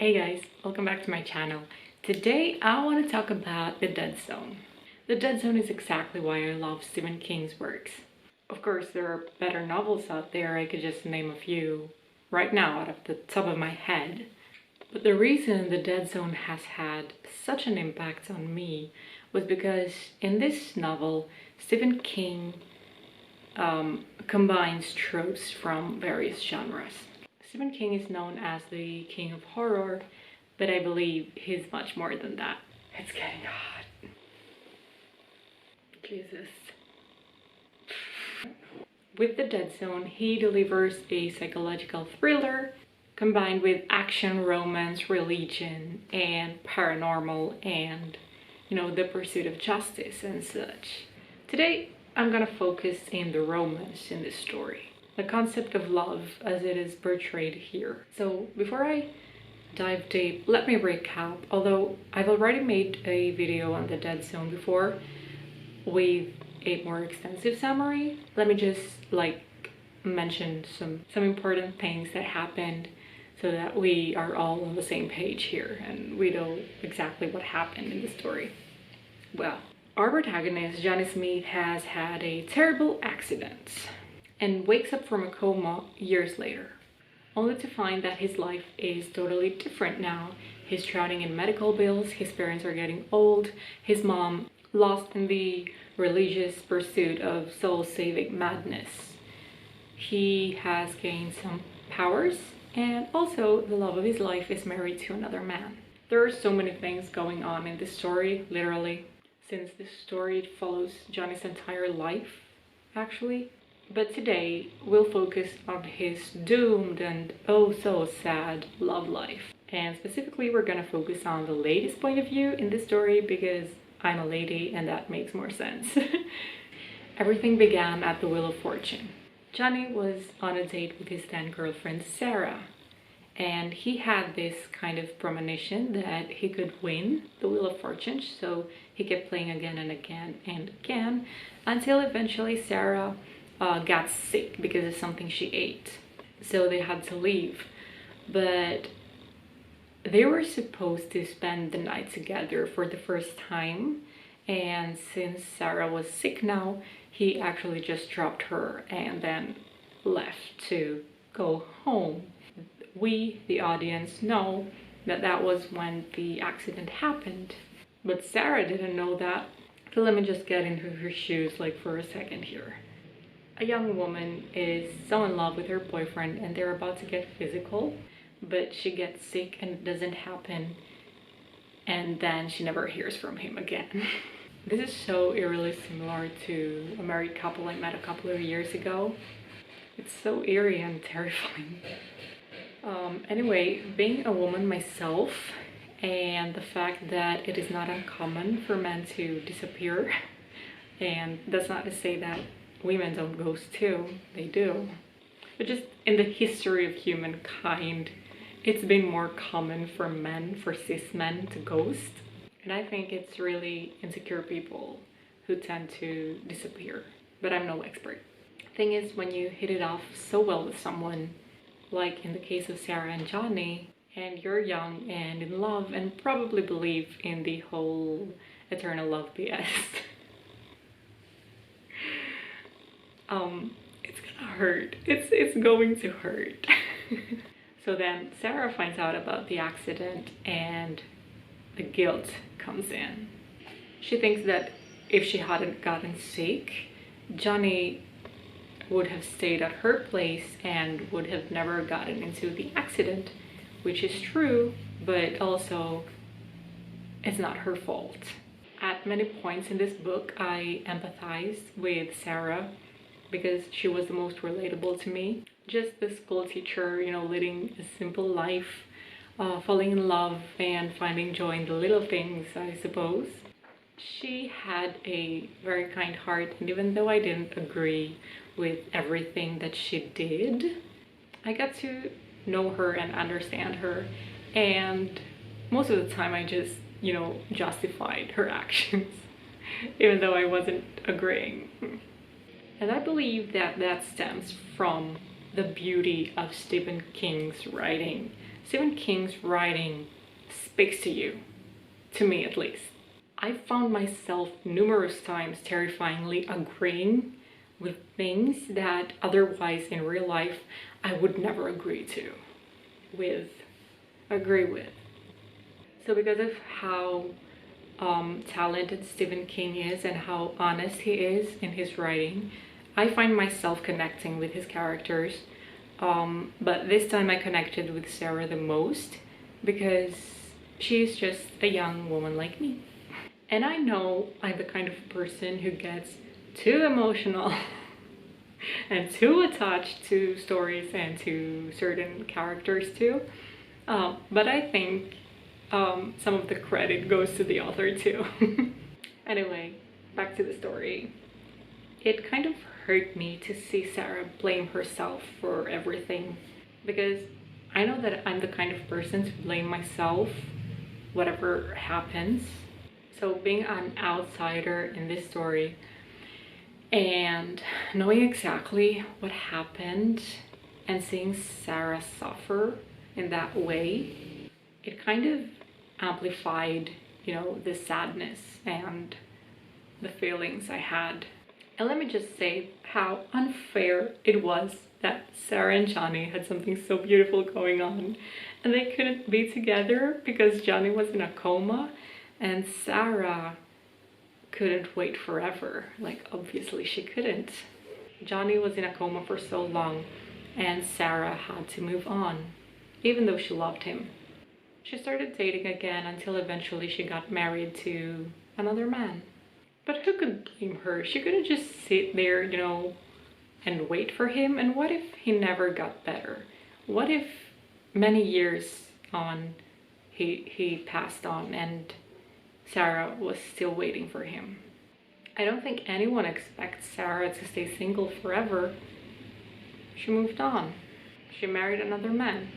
Hey guys, welcome back to my channel. Today I want to talk about The Dead Zone. The Dead Zone is exactly why I love Stephen King's works. Of course, there are better novels out there. I could just name a few right now out of the top of my head. But the reason The Dead Zone has had such an impact on me was because in this novel, Stephen King combines tropes from various genres. Stephen King is known as the king of horror, but I believe he's much more than that. It's getting hot. Jesus. With The Dead Zone, he delivers a psychological thriller combined with action, romance, religion, and paranormal, and, the pursuit of justice and such. Today, I'm gonna focus in the romance in this story. The concept of love as it is portrayed here. So before I dive deep, let me recap. Although I've already made a video on The Dead Zone before with a more extensive summary, let me just mention some important things that happened so that we are all on the same page here and we know exactly what happened in the story. Well, our protagonist, Johnny Smith, has had a terrible accident and wakes up from a coma years later, only to find that his life is totally different now. He's drowning in medical bills, his parents are getting old, his mom lost in the religious pursuit of soul-saving madness. He has gained some powers, and also the love of his life is married to another man. There are so many things going on in this story, literally, since this story follows Johnny's entire life, actually. But today, we'll focus on his doomed and oh so sad love life. And specifically, we're gonna focus on the lady's point of view in this story because I'm a lady and that makes more sense. Everything began at the Wheel of Fortune. Johnny was on a date with his then girlfriend Sarah, and he had this kind of premonition that he could win the Wheel of Fortune, so he kept playing again and again and again until eventually Sarah got sick because of something she ate, so they had to leave. But they were supposed to spend the night together for the first time, and since Sarah was sick now, he actually just dropped her and then left to go home. We, the audience, know that that was when the accident happened, but Sarah didn't know that. So let me just get into her shoes for a second here. A young woman is so in love with her boyfriend and they're about to get physical, but she gets sick and it doesn't happen, and then she never hears from him again. This is so eerily similar to a married couple I met a couple of years ago. It's so eerie and terrifying. Anyway, being a woman myself, and the fact that it is not uncommon for men to disappear, and that's not to say that women don't ghost too, they do. But just in the history of humankind, it's been more common for men, for cis men, to ghost. And I think it's really insecure people who tend to disappear. But I'm no expert. Thing is, when you hit it off so well with someone, like in the case of Sarah and Johnny, and you're young and in love and probably believe in the whole eternal love BS, it's gonna hurt. It's going to hurt. So then Sarah finds out about the accident and the guilt comes in. She thinks that if she hadn't gotten sick, Johnny would have stayed at her place and would have never gotten into the accident, which is true, but also it's not her fault. At many points in this book, I empathized with Sarah because she was the most relatable to me. Just the school teacher, leading a simple life, falling in love and finding joy in the little things, I suppose. She had a very kind heart, and even though I didn't agree with everything that she did, I got to know her and understand her, and most of the time I just, justified her actions, even though I wasn't agreeing. And I believe that that stems from the beauty of Stephen King's writing. Stephen King's writing speaks to you, to me at least. I found myself numerous times terrifyingly agreeing with things that otherwise in real life I would never agree with. So because of how talented Stephen King is and how honest he is in his writing, I find myself connecting with his characters. But this time I connected with Sarah the most because she's just a young woman like me. And I know I'm the kind of person who gets too emotional and too attached to stories and to certain characters too. But I think some of the credit goes to the author too. Anyway, back to the story. It kind of hurt me to see Sarah blame herself for everything, because I know that I'm the kind of person to blame myself whatever happens. So being an outsider in this story and knowing exactly what happened and seeing Sarah suffer in that way, it kind of amplified, the sadness and the feelings I had. And let me just say how unfair it was that Sarah and Johnny had something so beautiful going on and they couldn't be together because Johnny was in a coma and Sarah couldn't wait forever. Like, obviously she couldn't. Johnny was in a coma for so long and Sarah had to move on, even though she loved him. She started dating again until eventually she got married to another man. But who could blame her? She couldn't just sit there, and wait for him. And what if he never got better? What if many years on he passed on and Sarah was still waiting for him? I don't think anyone expects Sarah to stay single forever. She moved on. She married another man.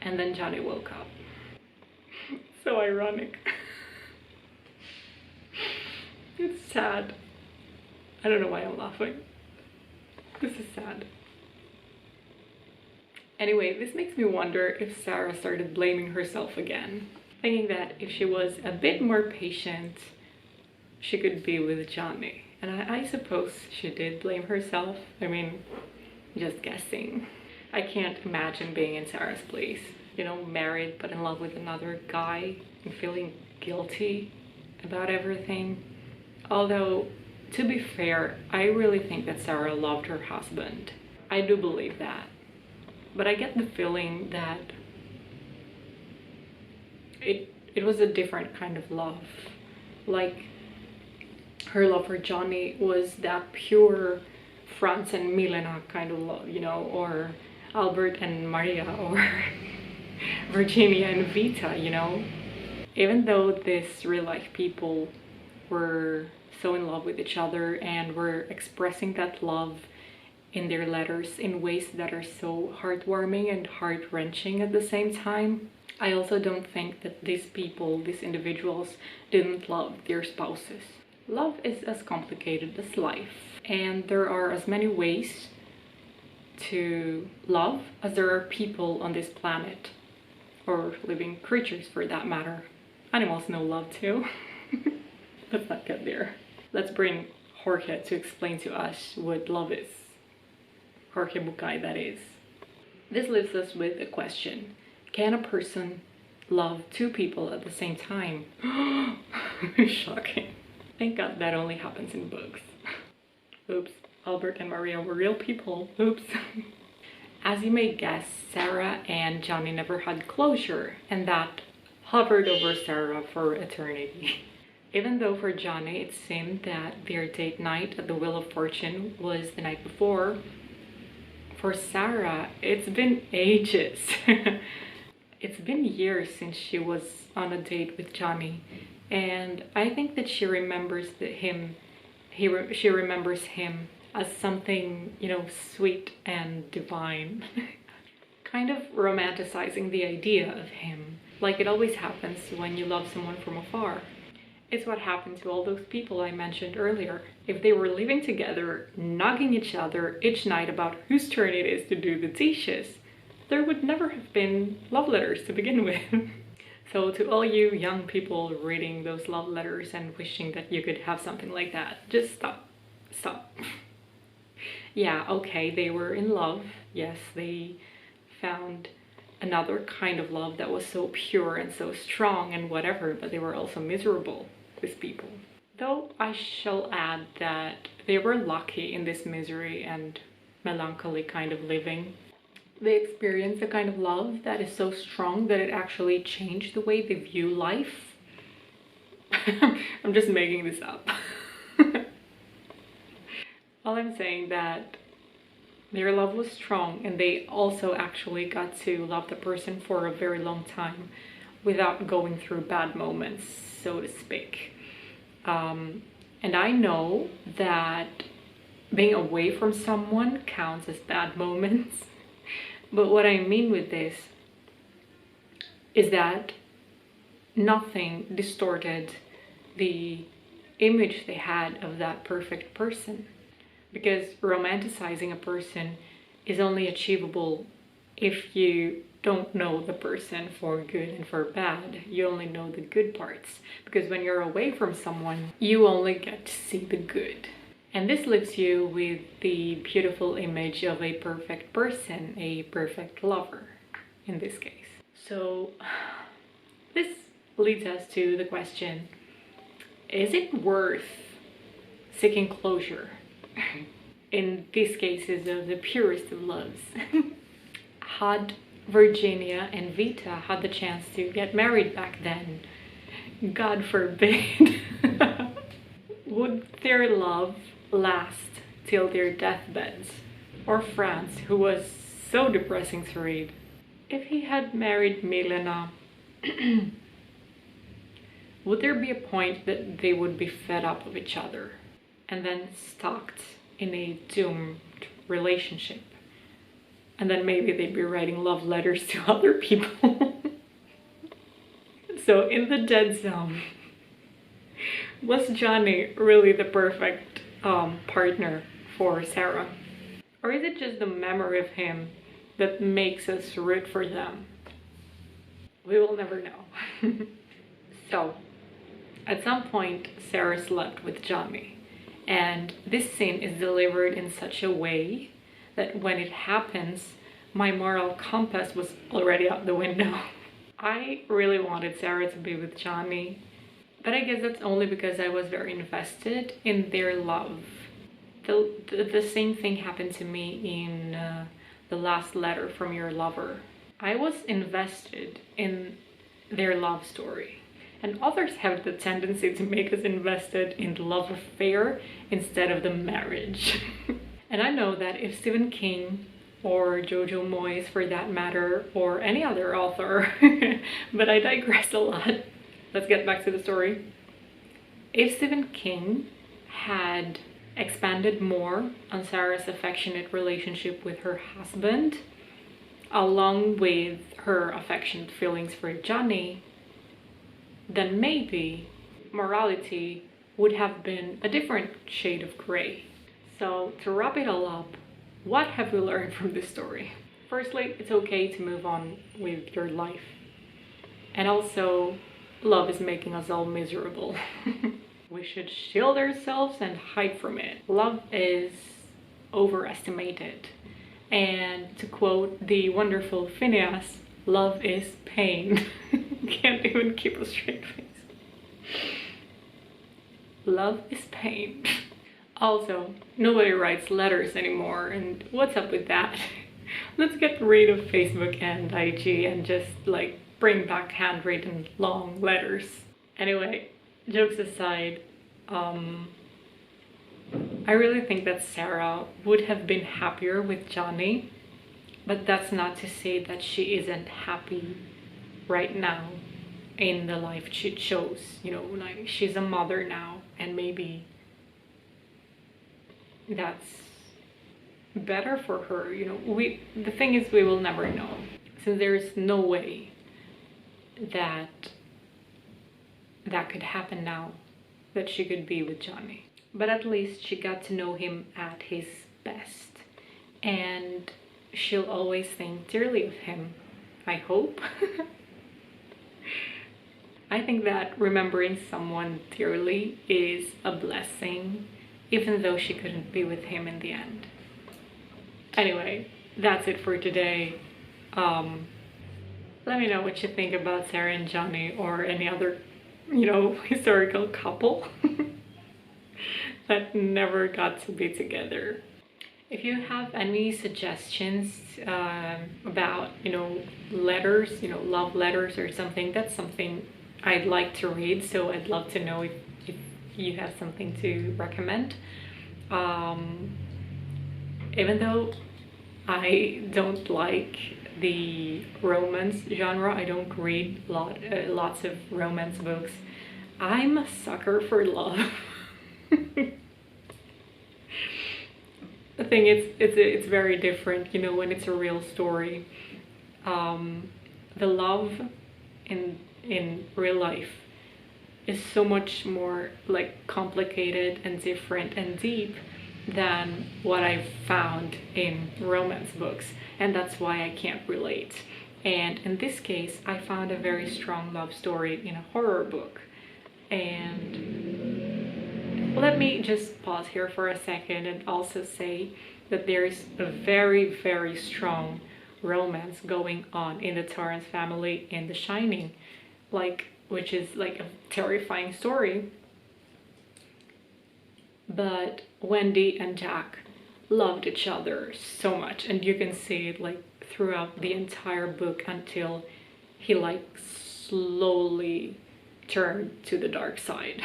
And then Johnny woke up. So ironic. It's sad. I don't know why I'm laughing. This is sad. Anyway, this makes me wonder if Sarah started blaming herself again, thinking that if she was a bit more patient, she could be with Johnny. And I suppose she did blame herself. I mean, just guessing. I can't imagine being in Sarah's place, married but in love with another guy and feeling guilty about everything. Although, to be fair, I really think that Sarah loved her husband. I do believe that. But I get the feeling that it was a different kind of love. Like, her love for Johnny was that pure Franz and Milena kind of love, or Albert and Maria, or Virginia and Vita, Even though these real-life people were so in love with each other and were expressing that love in their letters in ways that are so heartwarming and heart-wrenching at the same time, I also don't think that these individuals, didn't love their spouses. Love is as complicated as life, and there are as many ways to love as there are people on this planet, or living creatures for that matter. Animals know love too. Let's not get there. Let's bring Jorge to explain to us what love is. Jorge Bucay, that is. This leaves us with a question. Can a person love two people at the same time? Shocking. Thank God that only happens in books. Oops, Albert and Maria were real people. Oops. As you may guess, Sarah and Johnny never had closure, and that hovered over Sarah for eternity. Even though for Johnny it seemed that their date night at the Wheel of Fortune was the night before, for Sarah, it's been ages. It's been years since she was on a date with Johnny, and I think that she remembers she remembers him as something, sweet and divine. Kind of romanticizing the idea of him, like it always happens when you love someone from afar. It's what happened to all those people I mentioned earlier. If they were living together, nagging each other each night about whose turn it is to do the dishes, there would never have been love letters to begin with. So to all you young people reading those love letters and wishing that you could have something like that, just stop. Stop. Yeah, okay, they were in love. Yes, they found another kind of love that was so pure and so strong and whatever, but they were also miserable, these people. Though I shall add that they were lucky in this misery and melancholy kind of living. They experienced a kind of love that is so strong that it actually changed the way they view life. I'm just making this up. All I'm saying that their love was strong, and they also actually got to love the person for a very long time without going through bad moments, so to speak. And I know that being away from someone counts as bad moments. But what I mean with this is that nothing distorted the image they had of that perfect person. Because romanticizing a person is only achievable if you don't know the person for good and for bad. You only know the good parts. Because when you're away from someone, you only get to see the good. And this leaves you with the beautiful image of a perfect person, a perfect lover, in this case. So this leads us to the question, is it worth seeking closure in these cases of the purest of loves? Had Virginia and Vita had the chance to get married back then, God forbid, would their love last till their deathbeds? Or Franz, who was so depressing to read, if he had married Milena, would there be a point that they would be fed up of each other and then stuck in a doomed relationship? And then maybe they'd be writing love letters to other people. So in the dead zone, was Johnny really the perfect partner for Sarah? Or is it just the memory of him that makes us root for them? We will never know. So, at some point, Sarah slept with Johnny. And this scene is delivered in such a way that when it happens, my moral compass was already out the window. I really wanted Sarah to be with Johnny, but I guess that's only because I was very invested in their love. The same thing happened to me in The Last Letter from Your Lover. I was invested in their love story. And authors have the tendency to make us invested in the love affair instead of the marriage. And I know that if Stephen King or Jojo Moyes for that matter, or any other author, but I digress a lot. Let's get back to the story. If Stephen King had expanded more on Sarah's affectionate relationship with her husband, along with her affectionate feelings for Johnny, then maybe morality would have been a different shade of gray. So to wrap it all up, what have we learned from this story? Firstly, it's okay to move on with your life. And also, love is making us all miserable. We should shield ourselves and hide from it. Love is overestimated. And to quote the wonderful Phineas, love is pain. Can't even keep a straight face. Love is pain. Also, nobody writes letters anymore, and what's up with that? Let's get rid of Facebook and IG and just like bring back handwritten long letters. Anyway, jokes aside, I really think that Sarah would have been happier with Johnny, but that's not to say that she isn't happy right now in the life she chose. You know, like she's a mother now, and maybe that's better for her. You know, the thing is, we will never know, since there's no way that could happen now, that she could be with Johnny. But at least she got to know him at his best, and she'll always think dearly of him. I hope. I think that remembering someone dearly is a blessing, even though she couldn't be with him in the end. Anyway, that's it for today. Let me know what you think about Sarah and Johnny, or any other, historical couple that never got to be together. If you have any suggestions about, letters, love letters or something, that's something I'd like to read. So I'd love to know if you have something to recommend. Even though I don't like the romance genre, I don't read lots of romance books, I'm a sucker for love. I think it's very different, when it's a real story. The love in real life is so much more like complicated and different and deep than what I've found in romance books, and that's why I can't relate. And in this case, I found a very strong love story in a horror book. And let me just pause here for a second and also say that there's a very, very strong romance going on in the Torrance family in The Shining, which is like a terrifying story. But Wendy and Jack loved each other so much, and you can see it throughout the entire book until he slowly turned to the dark side.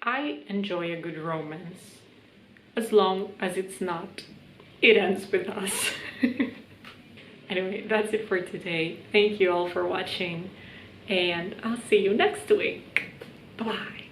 I enjoy a good romance as long as it ends with us. Anyway, that's it for today. Thank you all for watching, and I'll see you next week. Bye.